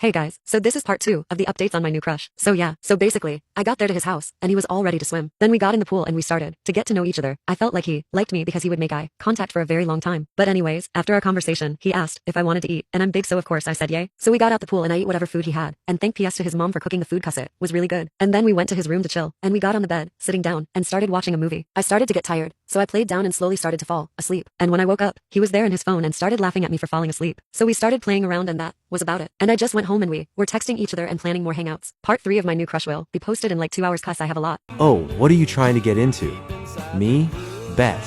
Hey guys, so this is part 2 of the updates on my new crush. So basically, I got there to his house, and he was all ready to swim. Then we got in the pool and we started to get to know each other. I felt like he liked me because he would make eye contact for a very long time. But anyways, after our conversation, he asked if I wanted to eat, and I'm big so of course I said yay. So we got out the pool and I ate whatever food he had, and thank PS to his mom for cooking the food cause it was really good. And then we went to his room to chill, and we got on the bed, sitting down, and started watching a movie. I started to get tired, so I played down and slowly started to fall asleep. And when I woke up, he was there in his phone and started laughing at me for falling asleep. So we started playing around and that was about it. And I just went home and we were texting each other and planning more hangouts. Part 3 of my new crush will be posted in like 2 hours cause I have a lot. Oh, what are you trying to get into? Me? Bet.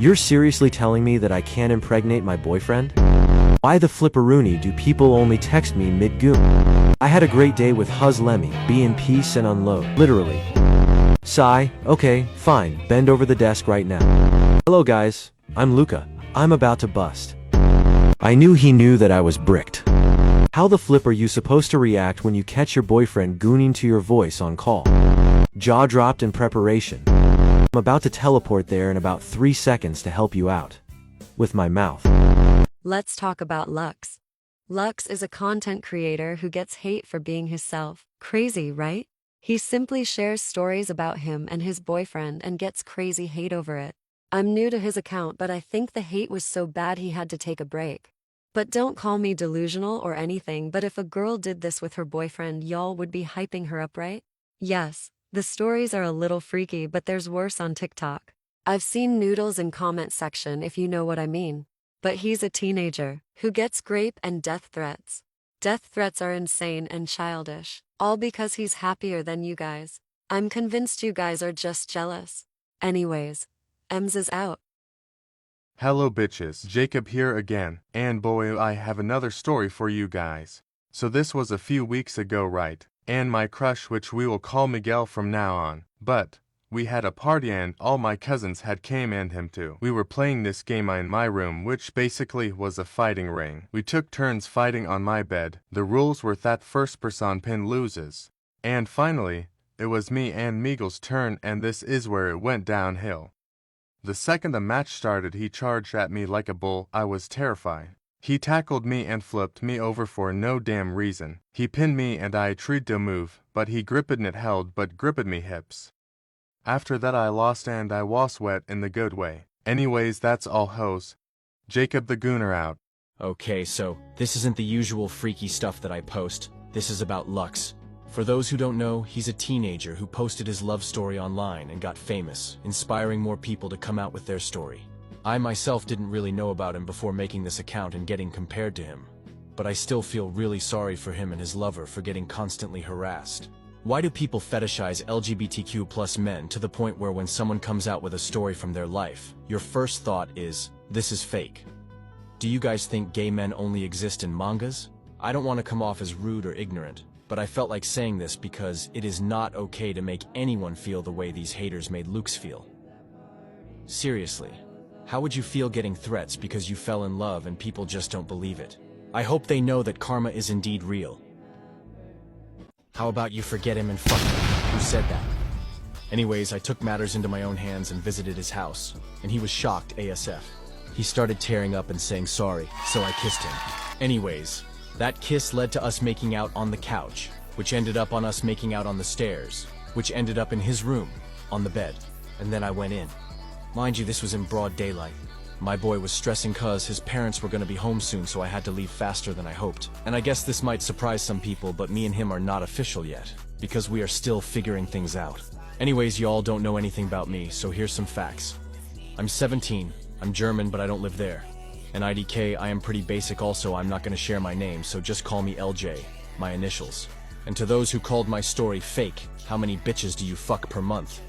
You're seriously telling me that I can't impregnate my boyfriend? Why the flipperoony do people only text me mid-goon? I had a great day with Huz Lemmy, be in peace and unload. Literally. Sigh, okay, fine, bend over the desk right now. Hello guys, I'm Luca. I'm about to bust. I knew he knew that I was bricked. How the flip are you supposed to react when you catch your boyfriend gooning to your voice on call? Jaw dropped in preparation. I'm about to teleport there in about 3 seconds to help you out. With my mouth. Let's talk about Lux. Lux is a content creator who gets hate for being himself. Crazy, right? He simply shares stories about him and his boyfriend and gets crazy hate over it. I'm new to his account, but I think the hate was so bad he had to take a break. But don't call me delusional or anything, but if a girl did this with her boyfriend, y'all would be hyping her up, right? Yes, the stories are a little freaky, but there's worse on TikTok. I've seen noodles in comment section if you know what I mean. But he's a teenager who gets grape and death threats. Death threats are insane and childish, all because he's happier than you guys. I'm convinced you guys are just jealous. Anyways, Ems is out. Hello bitches, Jacob here again, and boy I have another story for you guys. So this was a few weeks ago, right? And my crush, which we will call Miguel from now on, but we had a party and all my cousins had came and him too. We were playing this game in my room, which basically was a fighting ring. We took turns fighting on my bed. The rules were that first person pin loses. And finally, it was me and Miguel's turn, and this is where it went downhill. The second the match started, he charged at me like a bull. I was terrified. He tackled me and flipped me over for no damn reason. He pinned me and I tried to move, but he gripped it held but gripped me hips. After that I lost and I was wet in the good way. Anyways, that's all hoes. Jacob the Gooner out. Okay, so this isn't the usual freaky stuff that I post. This is about Lux. For those who don't know, he's a teenager who posted his love story online and got famous, inspiring more people to come out with their story. I myself didn't really know about him before making this account and getting compared to him, but I still feel really sorry for him and his lover for getting constantly harassed. Why do people fetishize LGBTQ+ men to the point where when someone comes out with a story from their life, your first thought is, this is fake? Do you guys think gay men only exist in mangas? I don't want to come off as rude or ignorant, but I felt like saying this because it is not okay to make anyone feel the way these haters made Lux feel. Seriously, how would you feel getting threats because you fell in love and people just don't believe it? I hope they know that karma is indeed real. How about you forget him and fuck him? Who said that? Anyways, I took matters into my own hands and visited his house, and he was shocked ASF. He started tearing up and saying sorry, so I kissed him. Anyways, that kiss led to us making out on the couch, which ended up on us making out on the stairs, which ended up in his room, on the bed, and then I went in. Mind you, this was in broad daylight. My boy was stressing cause his parents were gonna be home soon, so I had to leave faster than I hoped. And I guess this might surprise some people, but me and him are not official yet, because we are still figuring things out. Anyways, y'all don't know anything about me, so here's some facts. I'm 17, I'm German, but I don't live there. And IDK, I am pretty basic also, I'm not gonna share my name, so just call me LJ, my initials. And to those who called my story fake, how many bitches do you fuck per month?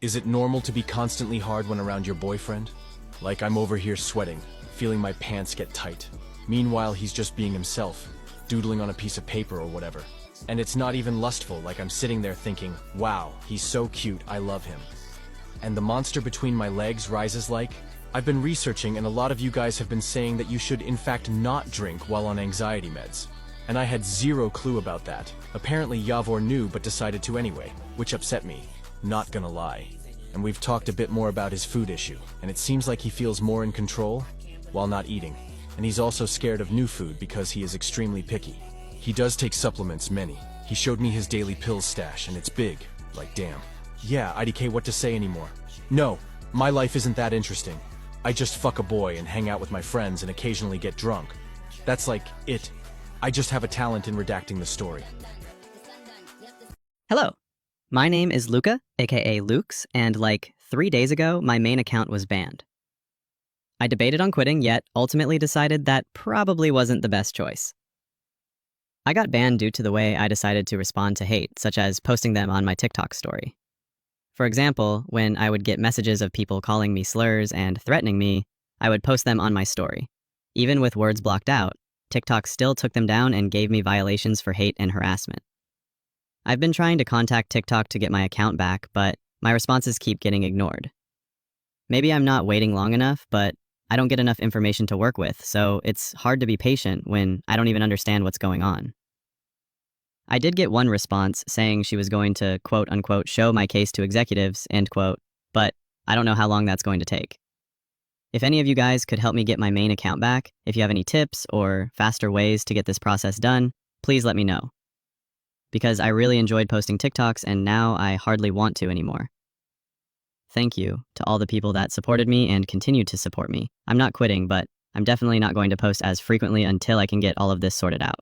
Is it normal to be constantly hard when around your boyfriend? Like I'm over here sweating, feeling my pants get tight. Meanwhile, he's just being himself, doodling on a piece of paper or whatever. And it's not even lustful, like I'm sitting there thinking, wow, he's so cute, I love him. And the monster between my legs rises like, I've been researching and a lot of you guys have been saying that you should in fact not drink while on anxiety meds. And I had zero clue about that. Apparently Yavor knew but decided to anyway, which upset me. Not gonna lie. And we've talked a bit more about his food issue, and it seems like he feels more in control while not eating. and he's also scared of new food because he is extremely picky. He does take supplements, many. He showed me his daily pills stash, and it's big. Like, damn. Yeah, IDK, what to say anymore? No, my life isn't that interesting. I just fuck a boy and hang out with my friends and occasionally get drunk. That's like it. I just have a talent in redacting the story. Hello, my name is Luca, aka Lukes, and like 3 days ago, my main account was banned. I debated on quitting, yet ultimately decided that probably wasn't the best choice. I got banned due to the way I decided to respond to hate, such as posting them on my TikTok story. For example, when I would get messages of people calling me slurs and threatening me, I would post them on my story. Even with words blocked out, TikTok still took them down and gave me violations for hate and harassment. I've been trying to contact TikTok to get my account back, but my responses keep getting ignored. Maybe I'm not waiting long enough, but I don't get enough information to work with, so it's hard to be patient when I don't even understand what's going on. I did get one response saying she was going to quote-unquote show my case to executives, end quote, but I don't know how long that's going to take. If any of you guys could help me get my main account back, if you have any tips or faster ways to get this process done, please let me know. Because I really enjoyed posting TikToks and now I hardly want to anymore. Thank you to all the people that supported me and continue to support me. I'm not quitting, but I'm definitely not going to post as frequently until I can get all of this sorted out.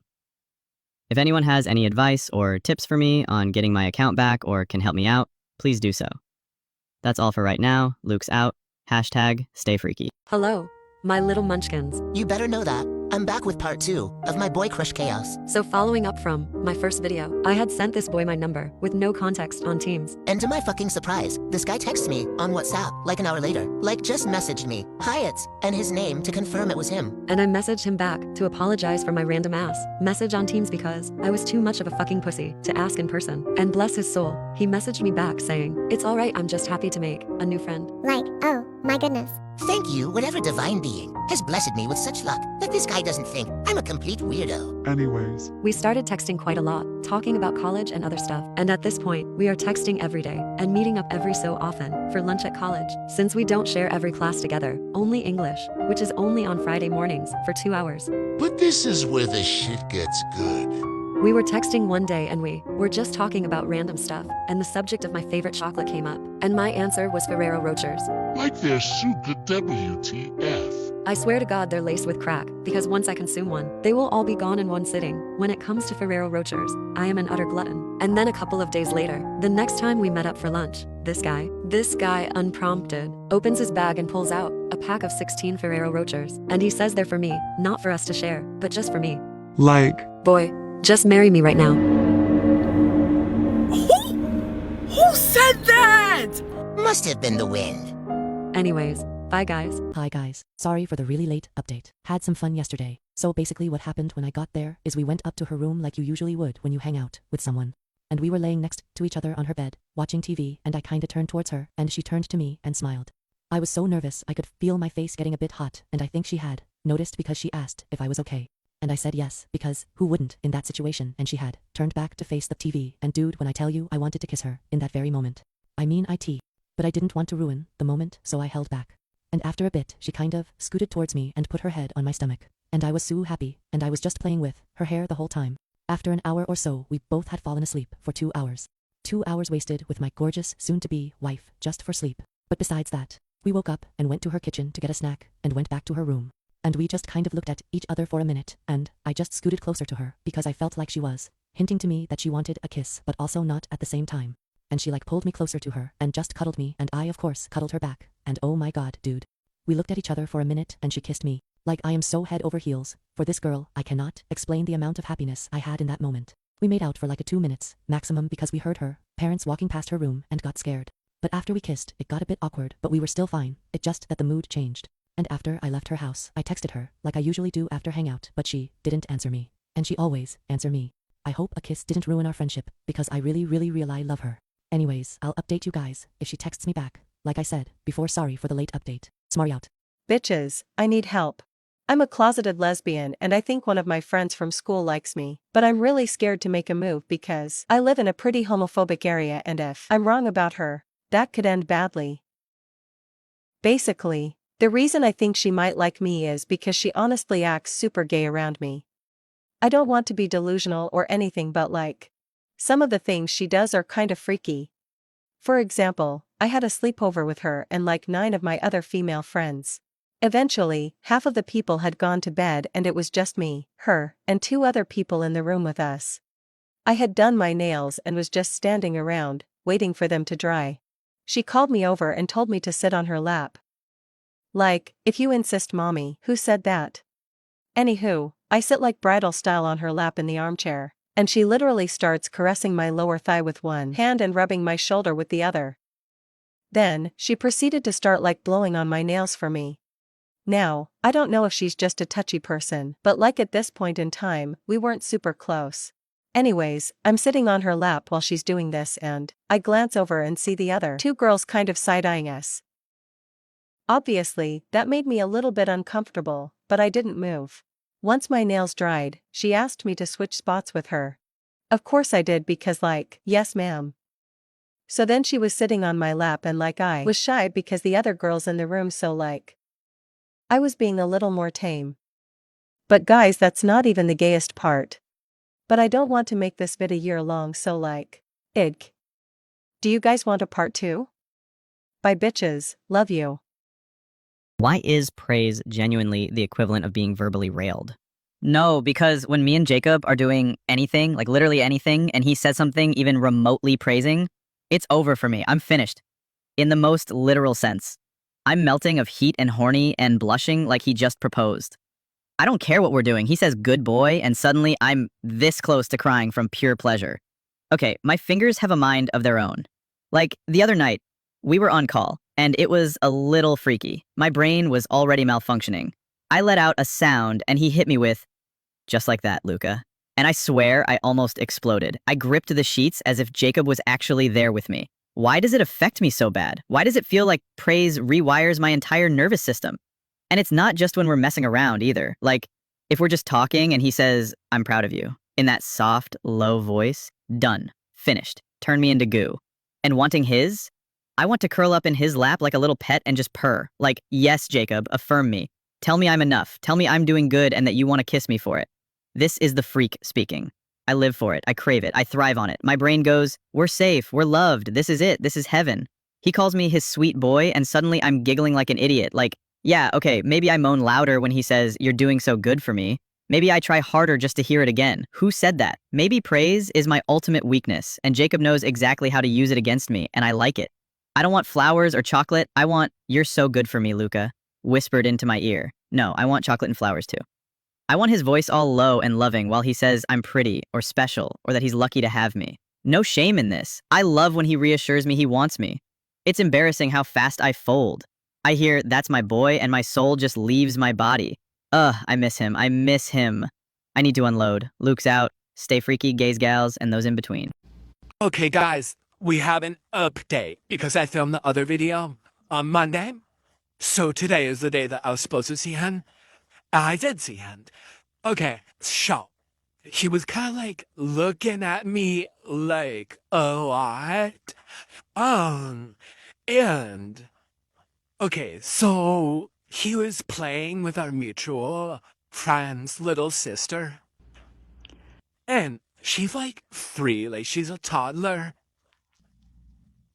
If anyone has any advice or tips for me on getting my account back or can help me out, please do so. That's all for right now. Luke's out. #stay freaky. Hello, my little munchkins. You better know that. I'm back with part 2 of my boy crush chaos. So following up from my first video, I had sent this boy my number with no context on Teams. And to my fucking surprise, this guy texts me on WhatsApp like an hour later. Like just messaged me, Hyatt, and his name to confirm it was him. And I messaged him back to apologize for my random ass message on Teams because I was too much of a fucking pussy to ask in person. And bless his soul, he messaged me back saying, "It's alright, I'm just happy to make a new friend." Like, oh, my goodness. Thank you, whatever divine being has blessed me with such luck that this guy doesn't think I'm a complete weirdo. Anyways, We started texting quite a lot, talking about college and other stuff. And at this point, we are texting every day and meeting up every so often for lunch at college. Since we don't share every class together, only English, which is only on Friday mornings for 2 hours. But this is where the shit gets good. We were texting one day and we were just talking about random stuff, and the subject of my favorite chocolate came up. And my answer was Ferrero Rochers. Like their super WTF. I swear to God they're laced with crack, because once I consume one, they will all be gone in one sitting. When it comes to Ferrero Rochers, I am an utter glutton. And then a couple of days later, the next time we met up for lunch, this guy unprompted, opens his bag and pulls out a pack of 16 Ferrero Rochers. And he says they're for me, not for us to share, but just for me. like, Boy, just marry me right now. Who said that? Must have been the wind. Anyways, bye guys. Hi guys, sorry for the really late update. Had some fun yesterday. So basically what happened when I got there is we went up to her room like you usually would when you hang out with someone. And we were laying next to each other on her bed, watching TV, and I kinda turned towards her, and she turned to me and smiled. I was so nervous I could feel my face getting a bit hot, and I think she had noticed because she asked if I was okay. And I said yes, because who wouldn't in that situation, and she had turned back to face the TV, and dude, when I tell you I wanted to kiss her in that very moment. I mean IT. But I didn't want to ruin the moment, so I held back. And after a bit, she kind of scooted towards me and put her head on my stomach. And I was so happy, and I was just playing with her hair the whole time. After an hour or so, we both had fallen asleep for 2 hours. 2 hours wasted with my gorgeous, soon-to-be wife just for sleep. But besides that, we woke up and went to her kitchen to get a snack and went back to her room. And we just kind of looked at each other for a minute, and I just scooted closer to her because I felt like she was hinting to me that she wanted a kiss, but also not at the same time. And she like pulled me closer to her and just cuddled me, and I of course cuddled her back, and oh my god, dude. We looked at each other for a minute and she kissed me. Like I am so head over heels for this girl, I cannot explain the amount of happiness I had in that moment. We made out for like 2 minutes, maximum, because we heard her parents walking past her room and got scared. But after we kissed, it got a bit awkward, but we were still fine, it just that the mood changed. And after I left her house, I texted her, like I usually do after hangout, but she didn't answer me. And she always answer me. I hope a kiss didn't ruin our friendship, because I really love her. Anyways, I'll update you guys if she texts me back. Like I said before, sorry for the late update. Smart out. Bitches, I need help. I'm a closeted lesbian and I think one of my friends from school likes me, but I'm really scared to make a move because I live in a pretty homophobic area, and if I'm wrong about her, that could end badly. Basically, The reason I think she might like me is because she honestly acts super gay around me. I don't want to be delusional or anything, but like, some of the things she does are kind of freaky. For example, I had a sleepover with her and like 9 of my other female friends. Eventually, half of the people had gone to bed and it was just me, her, and 2 other people in the room with us. I had done my nails and was just standing around, waiting for them to dry. She called me over and told me to sit on her lap. Like, if you insist, mommy. Who said that? Anywho, I sit like bridal style on her lap in the armchair, and she literally starts caressing my lower thigh with one hand and rubbing my shoulder with the other. Then, she proceeded to start like blowing on my nails for me. Now, I don't know if she's just a touchy person, but like at this point in time, we weren't super close. Anyways, I'm sitting on her lap while she's doing this and I glance over and see the other 2 girls kind of side-eyeing us. Obviously, that made me a little bit uncomfortable, but I didn't move. Once my nails dried, she asked me to switch spots with her. Of course I did because like, yes ma'am. So then she was sitting on my lap and like I was shy because the other girls in the room, so like, I was being a little more tame. But guys, that's not even the gayest part. But I don't want to make this vid a year long, so like, ig. Do you guys want a part 2? Bye bitches, love you. Why is praise genuinely the equivalent of being verbally railed? No, because when me and Jacob are doing anything, like literally anything, and he says something even remotely praising, it's over for me. I'm finished. In the most literal sense. I'm melting of heat and horny and blushing like he just proposed. I don't care what we're doing. He says good boy, and suddenly I'm this close to crying from pure pleasure. Okay, my fingers have a mind of their own. Like, the other night, we were on call, and it was a little freaky. My brain was already malfunctioning. I let out a sound, and he hit me with, just like that, Luca. And I swear I almost exploded. I gripped the sheets as if Jacob was actually there with me. Why does it affect me so bad? Why does it feel like praise rewires my entire nervous system? And it's not just when we're messing around either. Like, if we're just talking and he says, I'm proud of you, in that soft, low voice, done, finished, turn me into goo. And wanting his? I want to curl up in his lap like a little pet and just purr. Like, yes, Jacob, affirm me. Tell me I'm enough. Tell me I'm doing good and that you want to kiss me for it. This is the freak speaking. I live for it. I crave it. I thrive on it. My brain goes, we're safe. We're loved. This is it. This is heaven. He calls me his sweet boy, and suddenly I'm giggling like an idiot. Like, yeah, okay, maybe I moan louder when he says, you're doing so good for me. Maybe I try harder just to hear it again. Who said that? Maybe praise is my ultimate weakness, and Jacob knows exactly how to use it against me, and I like it. I don't want flowers or chocolate. I want, you're so good for me, Luca, whispered into my ear. No, I want chocolate and flowers too. I want his voice all low and loving while he says I'm pretty or special or that he's lucky to have me. No shame in this. I love when he reassures me he wants me. It's embarrassing how fast I fold. I hear that's my boy and my soul just leaves my body. I miss him. I miss him. I need to unload. Luke's out. Stay freaky, gays, gals, and those in between. Okay, guys, we have an update because I filmed the other video on Monday. So today is the day that I was supposed to see him. I did see him. Okay, so he was kind of like looking at me like a lot. And okay, so he was playing with our mutual friend's little sister. And she's like 3, like she's a toddler.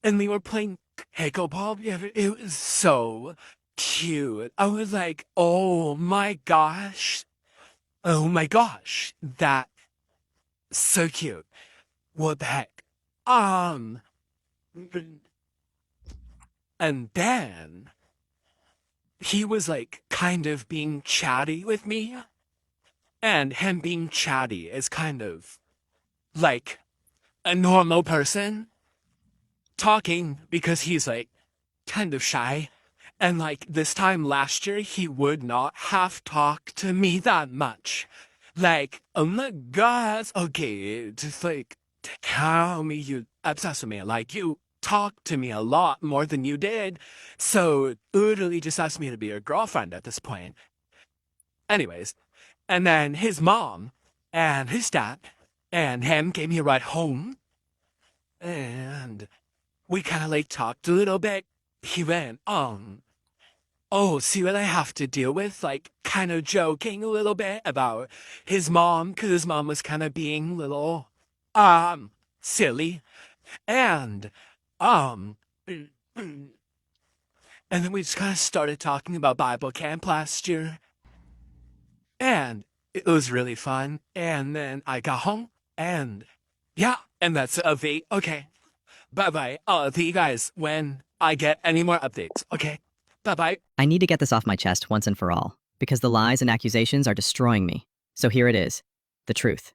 And we were playing pickleball. It was so cute. I was like, oh my gosh. Oh my gosh. That's so cute. What the heck? And then he was like kind of being chatty with me. And him being chatty is kind of like a normal person talking because he's like kind of shy. And like this time last year, he would not have talked to me that much. Like, oh my God, okay, just like tell me you obsessed with me. Like you talked to me a lot more than you did. So literally just asked me to be your girlfriend at this point. Anyways, and then his mom and his dad and him gave me a ride home. And we kind of like talked a little bit. He went, oh, see what I have to deal with? Like, kind of joking a little bit about his mom, because his mom was kind of being a little, silly. And, and then we just kind of started talking about Bible camp last year. And it was really fun. And then I got home, and yeah, and that's a V. Okay. Bye bye. I'll see you guys when I get any more updates. Okay. Bye bye. I need to get this off my chest once and for all, because the lies and accusations are destroying me. So here it is, the truth.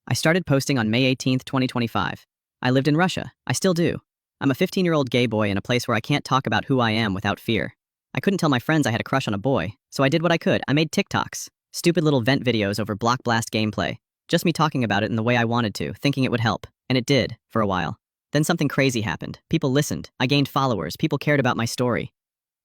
I started posting on May 18th, 2025. I lived in Russia. I still do. I'm a 15-year-old gay boy in a place where I can't talk about who I am without fear. I couldn't tell my friends I had a crush on a boy, so I did what I could. I made TikToks, stupid little vent videos over BlockBlast gameplay. Just me talking about it in the way I wanted to, thinking it would help. And it did, for a while. Then something crazy happened. People listened. I gained followers. People cared about my story.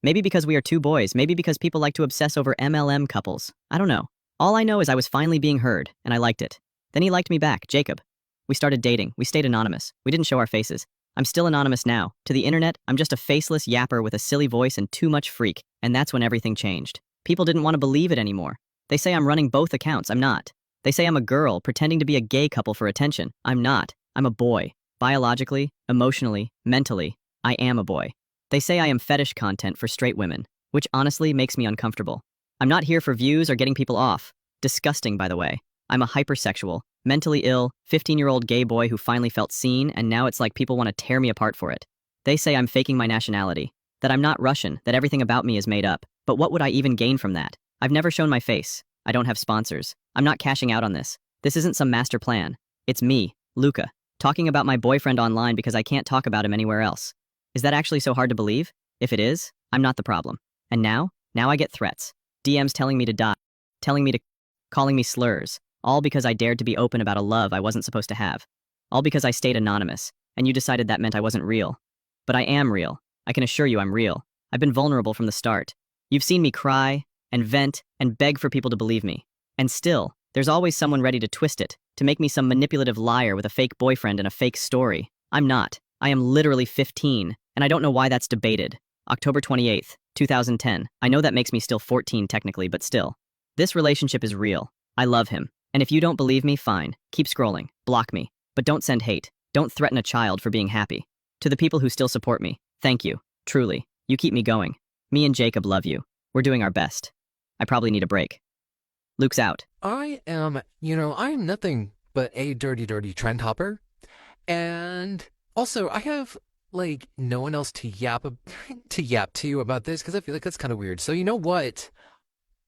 Maybe because we are two boys, maybe because people like to obsess over MLM couples. I don't know. All I know is I was finally being heard, and I liked it. Then he liked me back, Jacob. We started dating. We stayed anonymous. We didn't show our faces. I'm still anonymous now. To the internet, I'm just a faceless yapper with a silly voice and too much freak, and that's when everything changed. People didn't want to believe it anymore. They say I'm running both accounts. I'm not. They say I'm a girl pretending to be a gay couple for attention. I'm not. I'm a boy. Biologically, emotionally, mentally, I am a boy. They say I am fetish content for straight women, which honestly makes me uncomfortable. I'm not here for views or getting people off. Disgusting, by the way. I'm a hypersexual, mentally ill, 15-year-old gay boy who finally felt seen, and now it's like people want to tear me apart for it. They say I'm faking my nationality, that I'm not Russian, that everything about me is made up. But what would I even gain from that? I've never shown my face. I don't have sponsors. I'm not cashing out on this. This isn't some master plan. It's me, Luca, talking about my boyfriend online because I can't talk about him anywhere else. Is that actually so hard to believe? If it is, I'm not the problem. And now I get threats. DMs telling me to die, calling me slurs, all because I dared to be open about a love I wasn't supposed to have. All because I stayed anonymous, and you decided that meant I wasn't real. But I am real. I can assure you I'm real. I've been vulnerable from the start. You've seen me cry, and vent, and beg for people to believe me. And still, there's always someone ready to twist it, to make me some manipulative liar with a fake boyfriend and a fake story. I'm not. I am literally 15, and I don't know why that's debated. October 28th, 2010. I know that makes me still 14 technically, but still. This relationship is real. I love him. And if you don't believe me, fine. Keep scrolling. Block me. But don't send hate. Don't threaten a child for being happy. To the people who still support me, thank you. Truly. You keep me going. Me and Jacob love you. We're doing our best. I probably need a break. Luke's out. I'm nothing but a dirty trend hopper. And also, I have, no one else to yap to you about this, because I feel like that's kind of weird. So you know what?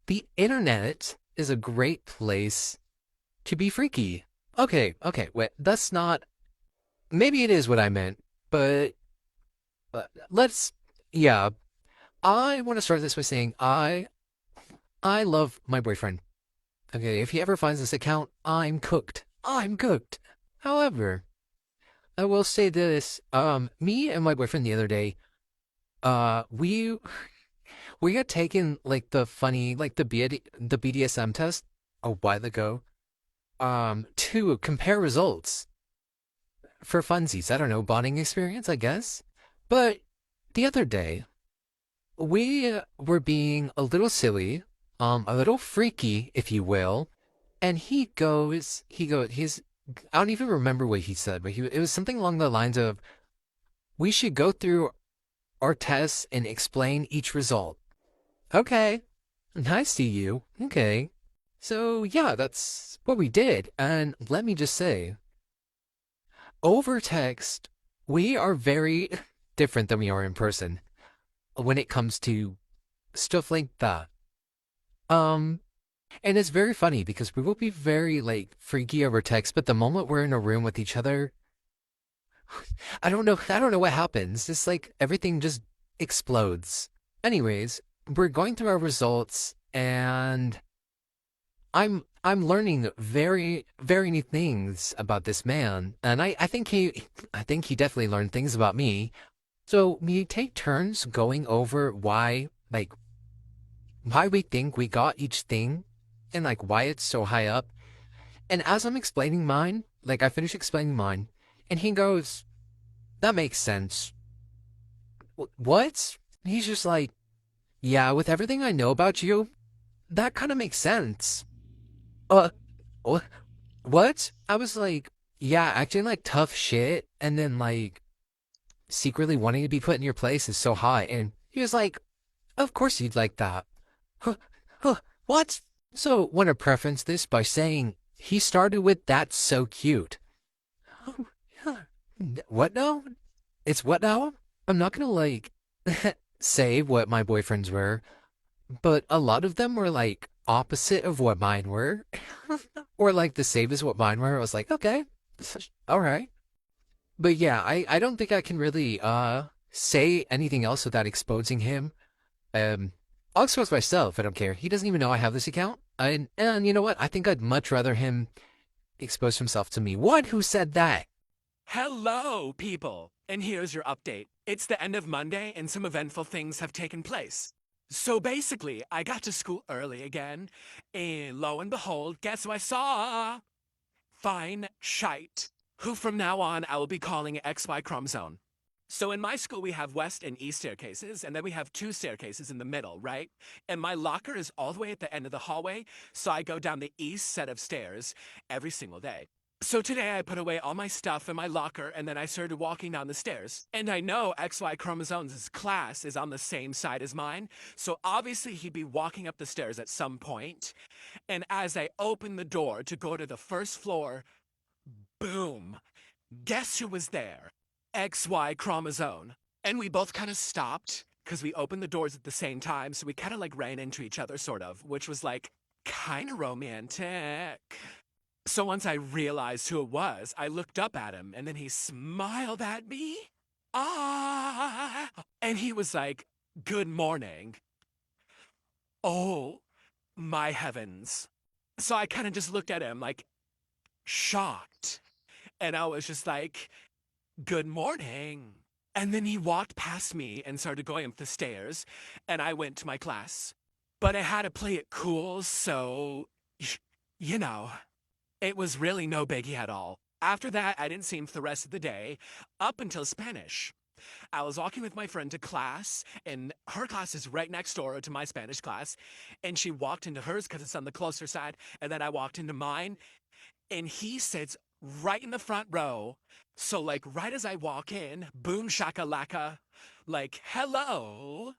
The internet is a great place to be freaky. Okay, wait, that's not... Maybe it is what I meant, but yeah. I want to start this by saying I love my boyfriend. Okay, if he ever finds this account, I'm cooked. I'm cooked. However, I will say this, me and my boyfriend the other day, we got taken, the BDSM test a while ago, to compare results for funsies. I don't know, bonding experience, I guess. But the other day, we were being a little silly, a little freaky, if you will, and I don't even remember what he said, but it was something along the lines of, we should go through our tests and explain each result. Okay, nice to you. Okay. So, yeah, that's what we did. And let me just say, over text, we are very different than we are in person when it comes to stuff like that. And it's very funny because we will be very, freaky over text, but the moment we're in a room with each other, I don't know what happens. It's like everything just explodes. Anyways, we're going through our results, and I'm learning very, very new things about this man, and I think he definitely learned things about me. So we take turns going over why we think we got each thing, and why it's so high up. And as I'm explaining mine, I finish explaining mine, and he goes, "That makes sense." What? He's just like, Yeah, with everything I know about you, that kind of makes sense. Uh, wh- what? I was like, yeah, acting like tough shit, and then like secretly wanting to be put in your place is so hot. And he was like, of course you'd like that. Huh, huh, what? So, want to preference this by saying he started with "that's so cute." What now? It's what now? I'm not gonna like say what my boyfriends were, but a lot of them were like opposite of what mine were, or like the same as what mine were. I was like, okay, all right. But yeah, I don't think I can really say anything else without exposing him. I'll expose myself. I don't care. He doesn't even know I have this account. And you know what? I think I'd much rather him expose himself to me. What? Who said that? Hello, people! And here's your update. It's the end of Monday, and some eventful things have taken place. So basically, I got to school early again, and lo and behold, guess who I saw? Fine shite, who from now on I will be calling XY chromosome. So in my school, we have west and east staircases, and then we have 2 staircases in the middle, right? And my locker is all the way at the end of the hallway, so I go down the east set of stairs every single day. So today I put away all my stuff in my locker, and then I started walking down the stairs. And I know XY chromosomes' class is on the same side as mine, so obviously he'd be walking up the stairs at some point. And as I open the door to go to the first floor, boom! Guess who was there? XY chromosome. And we both kind of stopped because we opened the doors at the same time, so we kind of like ran into each other, sort of, which was like kind of romantic. So once I realized who it was, I looked up at him and then he smiled at me. Ah! And he was like, "Good morning." Oh, my heavens. So I kind of just looked at him like shocked. And I was just like, "Good morning." And then he walked past me and started going up the stairs, and I went to my class. But I had to play it cool, so, you know, it was really no biggie at all. After that, I didn't see him for the rest of the day, up until Spanish. I was walking with my friend to class, and her class is right next door to my Spanish class, and she walked into hers because it's on the closer side, and then I walked into mine, and he sits right in the front row. So, like, right as I walk in, boom shakalaka, like, hello.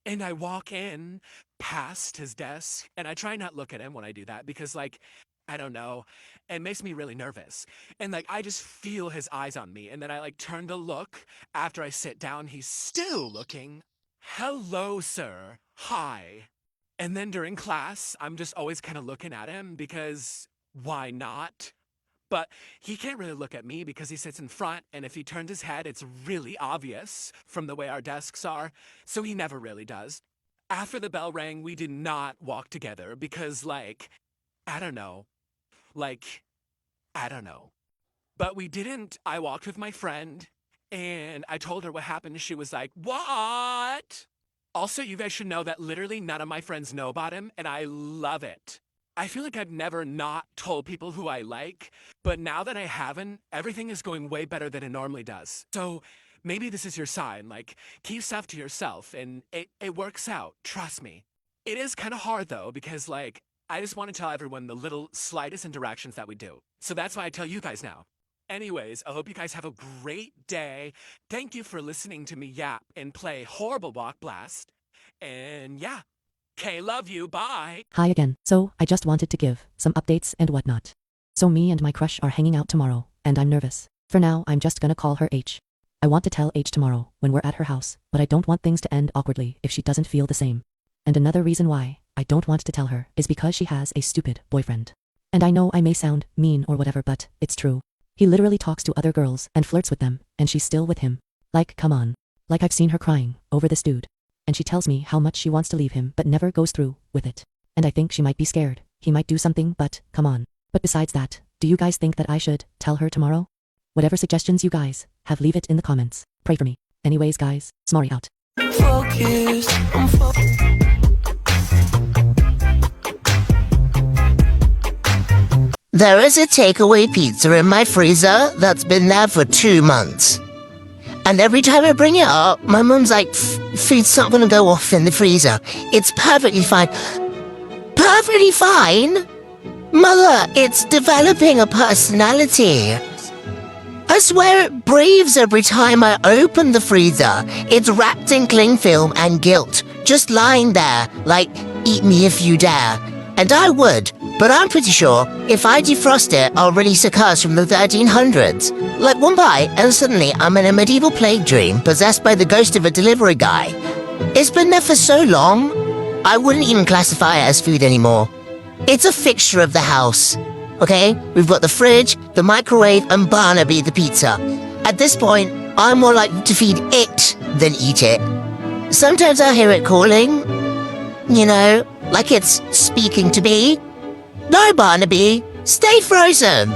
And I walk in past his desk, and I try not look at him when I do that because, like, I don't know, it makes me really nervous. And, like, I just feel his eyes on me. And then I, like, turn to look. After I sit down, he's still looking. Hello, sir. Hi. And then during class, I'm just always kind of looking at him because why not? But he can't really look at me because he sits in front, and if he turns his head, it's really obvious from the way our desks are, so he never really does. After the bell rang, we did not walk together because, like, I don't know. Like, I don't know. But we didn't. I walked with my friend, and I told her what happened. She was like, "What?" Also, you guys should know that literally none of my friends know about him, and I love it. I feel like I've never not told people who I like, but now that I haven't, everything is going way better than it normally does. So maybe this is your sign, like, keep stuff to yourself, and it works out, trust me. It is kind of hard though, because like, I just want to tell everyone the little slightest interactions that we do. So that's why I tell you guys now. Anyways, I hope you guys have a great day. Thank you for listening to me yap and play horrible BlockBlast. And yeah. Okay, love you, bye. Hi again. So, I just wanted to give some updates and whatnot. So me and my crush are hanging out tomorrow, and I'm nervous. For now, I'm just gonna call her H. I want to tell H tomorrow, when we're at her house, but I don't want things to end awkwardly if she doesn't feel the same. And another reason why I don't want to tell her is because she has a stupid boyfriend. And I know I may sound mean or whatever, but it's true. He literally talks to other girls and flirts with them, and she's still with him. Like, come on. Like, I've seen her crying over this dude. And she tells me how much she wants to leave him but never goes through with it. And I think she might be scared. He might do something, but come on. But besides that, do you guys think that I should tell her tomorrow? Whatever suggestions you guys have, leave it in the comments. Pray for me. Anyways guys, Smari out. There is a takeaway pizza in my freezer that's been there for 2 months. And every time I bring it up, my mum's like, food's not gonna go off in the freezer. It's perfectly fine. Perfectly fine? Mother, it's developing a personality. I swear it breathes every time I open the freezer. It's wrapped in cling film and guilt, just lying there, like, eat me if you dare. And I would, but I'm pretty sure if I defrost it, I'll release a curse from the 1300s. Like one bite, and suddenly I'm in a medieval plague dream possessed by the ghost of a delivery guy. It's been there for so long, I wouldn't even classify it as food anymore. It's a fixture of the house. Okay, we've got the fridge, the microwave, and Barnaby the pizza. At this point, I'm more likely to feed it than eat it. Sometimes I hear it calling, you know, like it's speaking to me. No, Barnaby, stay frozen.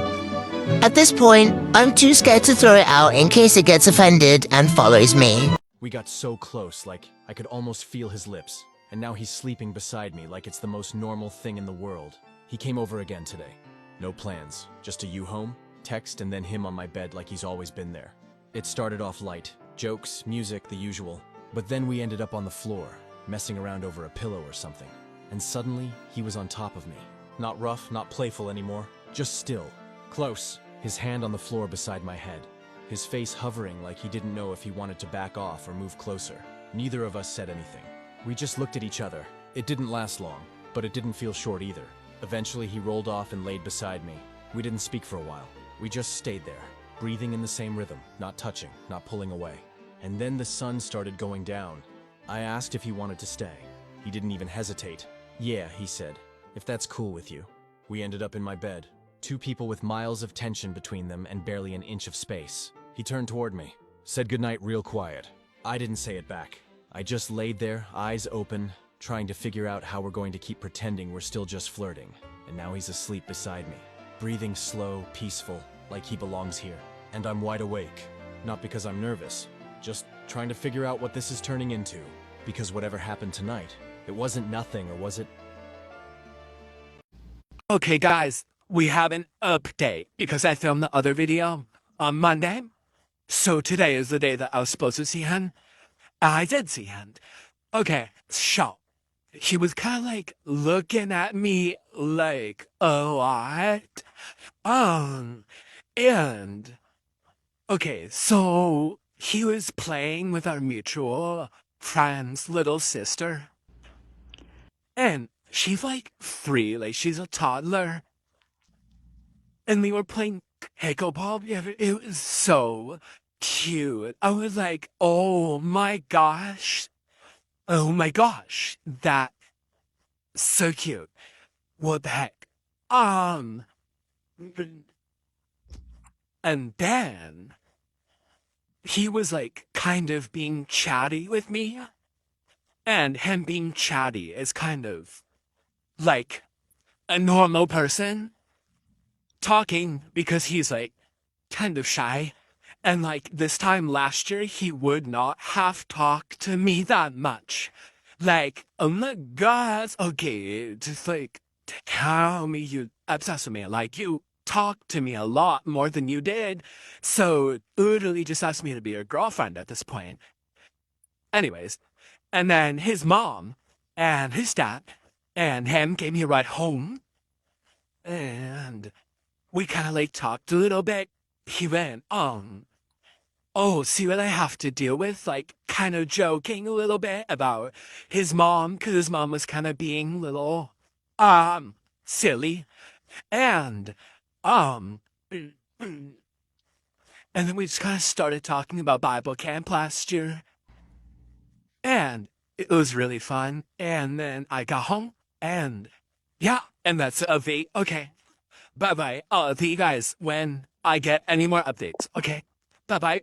At this point, I'm too scared to throw it out in case it gets offended and follows me. We got so close, like I could almost feel his lips. And now he's sleeping beside me like it's the most normal thing in the world. He came over again today. No plans, just a you home, text, and then him on my bed like he's always been there. It started off light, jokes, music, the usual. But then we ended up on the floor, messing around over a pillow or something. And suddenly, he was on top of me. Not rough, not playful anymore, just still. Close, his hand on the floor beside my head. His face hovering like he didn't know if he wanted to back off or move closer. Neither of us said anything. We just looked at each other. It didn't last long, but it didn't feel short either. Eventually, he rolled off and laid beside me. We didn't speak for a while. We just stayed there, breathing in the same rhythm, not touching, not pulling away. And then the sun started going down. I asked if he wanted to stay. He didn't even hesitate. Yeah, he said, if that's cool with you. We ended up in my bed. Two people with miles of tension between them and barely an inch of space. He turned toward me, said goodnight real quiet. I didn't say it back. I just laid there, eyes open, trying to figure out how we're going to keep pretending we're still just flirting. And now he's asleep beside me, breathing slow, peaceful, like he belongs here. And I'm wide awake. Not because I'm nervous, just trying to figure out what this is turning into. Because whatever happened tonight, it wasn't nothing, or was it? Okay, guys, we have an update because I filmed the other video on Monday. So today is the day that I was supposed to see him. I did see him. Okay, so he was kind of like looking at me like a lot. And okay, so he was playing with our mutual friend's little sister. And she's like 3, like she's a toddler. And we were playing pickleball together. It was so cute. I was like, oh my gosh. Oh my gosh. That's so cute. What the heck? And then he was like kind of being chatty with me. And him being chatty is kind of like a normal person talking because he's like kind of shy. And like this time last year, he would not have talked to me that much. Like, oh my God, okay, just like tell me you obsessed with me. Like you talked to me a lot more than you did. So literally just asked me to be your girlfriend at this point. Anyways, and then his mom and his dad and him gave me a ride home. And we kind of like talked a little bit. He went, oh, see what I have to deal with? Like, kind of joking a little bit about his mom, because his mom was kind of being a little, silly. And, and then we just kind of started talking about Bible camp last year. And it was really fun. And then I got home, and yeah, and that's a V. Okay. Bye-bye. I'll see you guys when I get any more updates. Okay. Bye-bye.